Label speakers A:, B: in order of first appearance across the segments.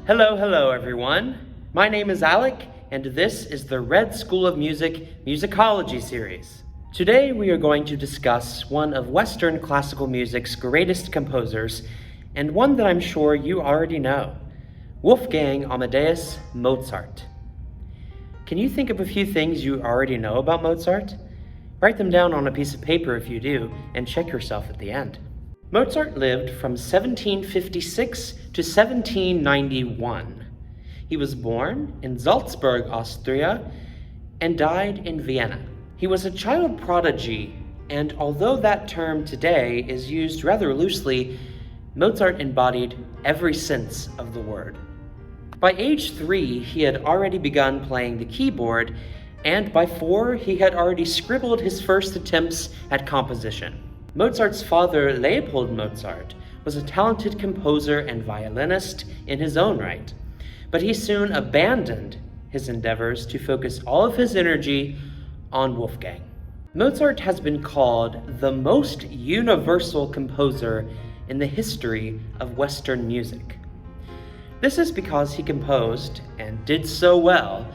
A: Hello everyone. My name is Alec, and this is the Red School of Music Musicology series. Today we are going to discuss one of Western classical music's greatest composers, and one that I'm sure you already know, Wolfgang Amadeus Mozart. Can you think of a few things you already know about Mozart? Write them down on a piece of paper if you do, and check yourself at the end. Mozart lived from 1756 to 1791. He was born in Salzburg, Austria, and died in Vienna. He was a child prodigy, and although that term today is used rather loosely, Mozart embodied every sense of the word. By age 3, he had already begun playing the keyboard, and by 4, he had already scribbled his first attempts at composition. Mozart's father, Leopold Mozart, was a talented composer and violinist in his own right, but he soon abandoned his endeavors to focus all of his energy on Wolfgang. Mozart has been called the most universal composer in the history of Western music. This is because he composed, and did so well,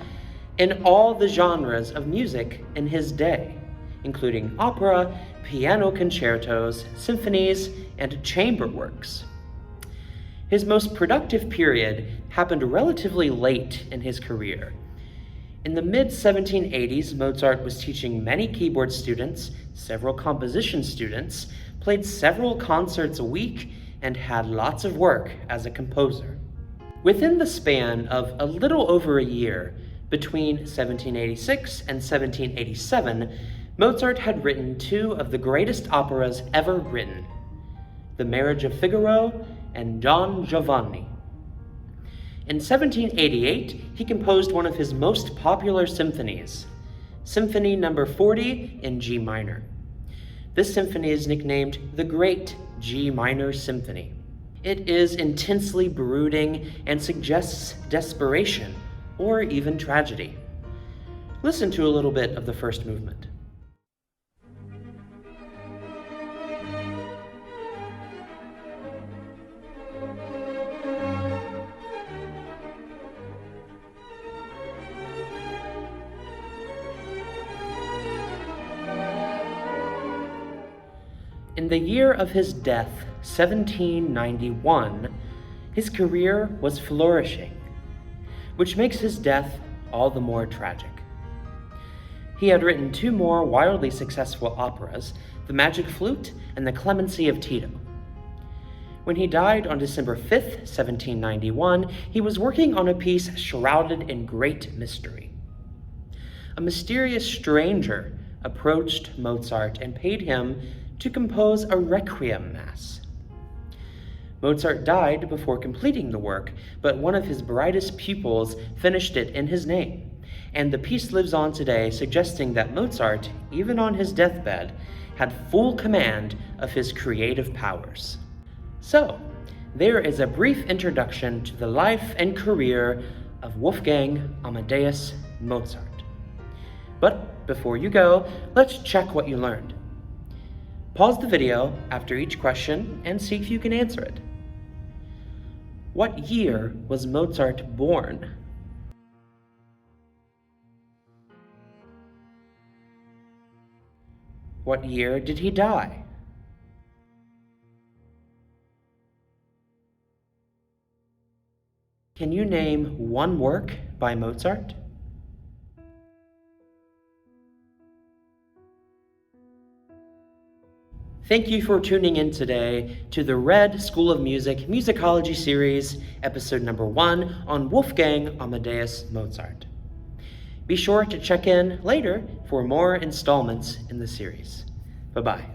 A: in all the genres of music in his day, including opera, piano concertos, symphonies, and chamber works. His most productive period happened relatively late in his career. In the mid-1780s, Mozart was teaching many keyboard students, several composition students, played several concerts a week, and had lots of work as a composer. Within the span of a little over a year, between 1786 and 1787, Mozart had written 2 of the greatest operas ever written, The Marriage of Figaro and Don Giovanni. In 1788, he composed one of his most popular symphonies, Symphony No. 40 in G minor. This symphony is nicknamed the Great G Minor Symphony. It is intensely brooding and suggests desperation or even tragedy. Listen to a little bit of the first movement. In the year of his death, 1791, his career was flourishing, which makes his death all the more tragic. He had written 2 more wildly successful operas, The Magic Flute and The Clemency of Tito. When he died on December 5th, 1791, he was working on a piece shrouded in great mystery. A mysterious stranger approached Mozart and paid him to compose a requiem mass. Mozart died before completing the work, but one of his brightest pupils finished it in his name, and the piece lives on today, suggesting that Mozart, even on his deathbed, had full command of his creative powers. So, there is a brief introduction to the life and career of Wolfgang Amadeus Mozart. But before you go, let's check what you learned. Pause the video after each question and see if you can answer it. What year was Mozart born? What year did he die? Can you name one work by Mozart? Thank you for tuning in today to the Red School of Music Musicology series, episode number 1 on Wolfgang Amadeus Mozart. Be sure to check in later for more installments in the series. Bye-bye.